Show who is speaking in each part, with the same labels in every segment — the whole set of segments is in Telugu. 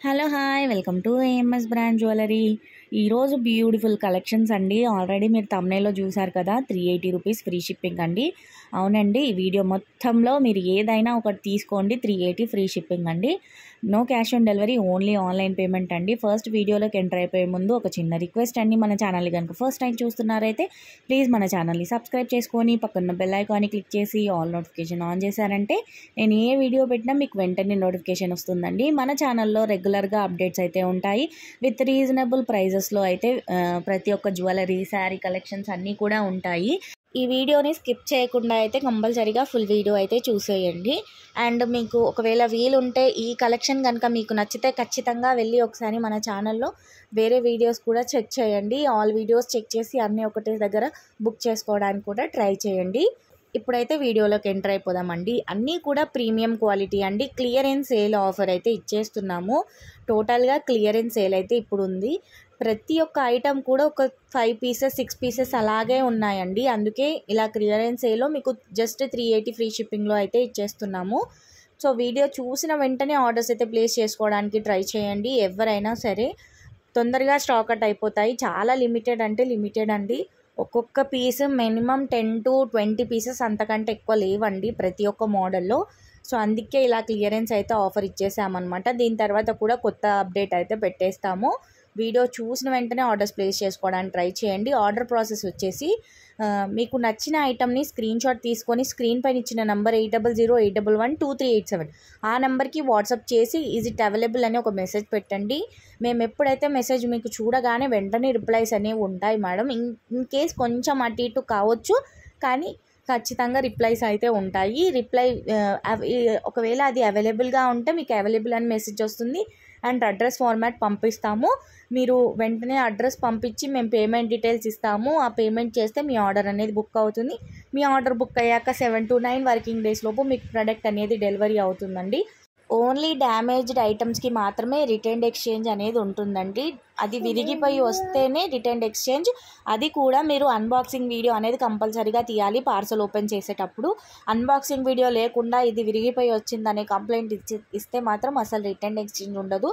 Speaker 1: Hello hi welcome to AMS brand jewellery. ఈరోజు బ్యూటిఫుల్ కలెక్షన్స్ అండి. ఆల్రెడీ మీరు thumbnail చూసారు కదా, 380 రూపీస్ ఫ్రీ షిప్పింగ్ అండి. అవునండి, ఈ వీడియో మొత్తంలో మీరు ఏదైనా ఒకటి తీసుకోండి, 380 ఫ్రీ షిప్పింగ్ అండి. No cash on delivery, only online payment అండి. ఫస్ట్ వీడియోలోకి ఎంటర్ అయిపోయే ముందు ఒక చిన్న రిక్వెస్ట్ అండి, మన ఛానల్ని కనుక ఫస్ట్ టైం చూస్తున్నారైతే ప్లీజ్ మన ఛానల్ని సబ్స్క్రైబ్ చేసుకొని పక్కన బెల్ ఐకాన్ని క్లిక్ చేసి ఆల్ నోటిఫికేషన్ ఆన్ చేశారంటే నేను ఏ వీడియో పెట్టినా మీకు వెంటనే నోటిఫికేషన్ వస్తుందండి. మన ఛానల్లో రెగ్యులర్గా అప్డేట్స్ అయితే ఉంటాయి. విత్ రీజనబుల్ ప్రైజెస్లో అయితే ప్రతి ఒక్క జ్యువెలరీ, శారీ కలెక్షన్స్ అన్నీ కూడా ఉంటాయి. ఈ వీడియోని స్కిప్ చేయకుండా అయితే కంపల్సరీగా ఫుల్ వీడియో అయితే చూసేయండి. అండ్ మీకు ఒకవేళ వీలుంటే ఈ కలెక్షన్ కనుక మీకు నచ్చితే ఖచ్చితంగా వెళ్ళి ఒకసారి మన ఛానల్లో వేరే వీడియోస్ కూడా చెక్ చేయండి. ఆల్ వీడియోస్ చెక్ చేసి అన్నీ ఒకటే దగ్గర బుక్ చేసుకోవడానికి కూడా ట్రై చేయండి. ఇప్పుడైతే వీడియోలోకి ఎంటర్ అయిపోదామండి. అన్నీ కూడా ప్రీమియం క్వాలిటీ అండి. క్లియరెన్స్ సేల్ ఆఫర్ అయితే ఇచ్చేస్తున్నాము. టోటల్గా క్లియరెన్స్ సేల్ అయితే ఇప్పుడు ఉంది. ప్రతి ఒక్క ఐటమ్ కూడా ఒక 5 పీసెస్ 6 పీసెస్ అలాగే ఉన్నాయండి. అందుకే ఇలా క్లియరెన్స్ సేల్లో మీకు జస్ట్ 380 ఫ్రీ షిప్పింగ్లో అయితే ఇచ్చేస్తున్నాము. సో వీడియో చూసిన వెంటనే ఆర్డర్స్ అయితే ప్లేస్ చేసుకోవడానికి ట్రై చేయండి. ఎవరైనా సరే తొందరగా స్టాక్ అవుట్ అయిపోతాయి. చాలా లిమిటెడ్ అంటే లిమిటెడ్ అండి. ఒక్కొక్క పీస్ మినిమం 10 to 20 పీసెస్ అంతకంటే ఎక్కువ లేవండి ప్రతి ఒక్క మోడల్లో. సో అందుకే ఇలా క్లియరెన్స్ అయితే ఆఫర్ ఇచ్చేసామన్నమాట. దీని తర్వాత కూడా కొత్త అప్డేట్ అయితే పెట్టేస్తాము. వీడియో చూసిన వెంటనే ఆర్డర్స్ ప్లేస్ చేసుకోవడానికి ట్రై చేయండి. ఆర్డర్ ప్రాసెస్ వచ్చేసి మీకు నచ్చిన ఐటమ్ని స్క్రీన్ షాట్ తీసుకొని స్క్రీన్ పైన ఇచ్చిన నెంబర్ 8008112387 ఆ నెంబర్కి వాట్సాప్ చేసి ఈజ్ ఇట్ అవైలబుల్ అని ఒక మెసేజ్ పెట్టండి. మేము ఎప్పుడైతే మెసేజ్ మీకు చూడగానే వెంటనే రిప్లైస్ అనేవి ఉంటాయి మేడం. ఇన్ కేస్ కొంచెం అటు ఇటు కావచ్చు, కానీ ఖచ్చితంగా రిప్లైస్ అయితే ఉంటాయి. ఒకవేళ అది అవైలబుల్గా ఉంటే మీకు అవైలబుల్ అని మెసేజ్ వస్తుంది. అండ్ అడ్రస్ ఫార్మాట్ పంపిస్తాము. మీరు వెంటనే అడ్రస్ పంపించి మేము పేమెంట్ డీటెయిల్స్ ఇస్తాము. ఆ పేమెంట్ చేస్తే మీ ఆర్డర్ అనేది బుక్ అవుతుంది. మీ ఆర్డర్ బుక్ అయ్యాక 7 to 9 వర్కింగ్ డేస్ లోపు మీకు ప్రోడక్ట్ అనేది డెలివరీ అవుతుందండి. ఓన్లీ డ్యామేజ్డ్ ఐటమ్స్కి మాత్రమే రిటర్న్ ఎక్స్చేంజ్ అనేది ఉంటుందండి. అది విరిగిపోయి వస్తేనే రిటర్న్ ఎక్స్చేంజ్. అది కూడా మీరు అన్బాక్సింగ్ వీడియో అనేది కంపల్సరీగా తీయాలి. పార్సల్ ఓపెన్ చేసేటప్పుడు అన్బాక్సింగ్ వీడియో లేకుండా ఇది విరిగిపోయి వచ్చిందనే కంప్లైంట్ ఇస్తే మాత్రం అసలు రిటర్న్ ఎక్స్చేంజ్ ఉండదు.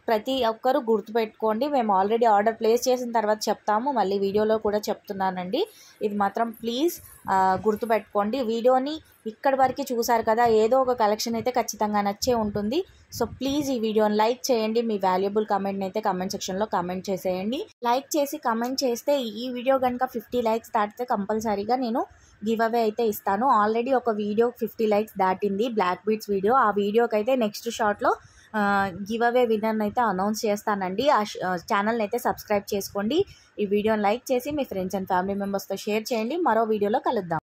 Speaker 1: ప్రతి ఒక్కరూ గుర్తుపెట్టుకోండి. మేము ఆల్రెడీ ఆర్డర్ ప్లేస్ చేసిన తర్వాత చెప్తాము, మళ్ళీ వీడియోలో కూడా చెప్తున్నానండి. ఇది మాత్రం ప్లీజ్ గుర్తుపెట్టుకోండి. వీడియోని ఇక్కడి వరకు చూసారు కదా, ఏదో ఒక కలెక్షన్ అయితే ఖచ్చితంగా నచ్చే ఉంటుంది. సో ప్లీజ్ ఈ వీడియోని లైక్ చేయండి. మీ వాల్యుబుల్ కమెంట్ని అయితే కమెంట్ సెక్షన్లో కమెంట్ చేసేయండి. లైక్ చేసి కమెంట్ చేస్తే ఈ వీడియో కనుక 50 లైక్స్ దాటితే కంపల్సరీగా నేను గివ్ అవే అయితే ఇస్తాను. ఆల్రెడీ ఒక వీడియో 50 లైక్స్ దాటింది, బ్లాక్ బీట్స్ వీడియో. ఆ వీడియోకి అయితే నెక్స్ట్ షార్ట్లో గివ్ అవే విన్నర్ని అయితే అనౌన్స్ చేస్తానండి. ఆ ఛానల్ని అయితే సబ్స్క్రైబ్ చేసుకోండి. ఈ వీడియోని లైక్ చేసి మీ ఫ్రెండ్స్ అండ్ ఫ్యామిలీ మెంబర్స్తో షేర్ చేయండి. మరో వీడియోలో కలుద్దాం.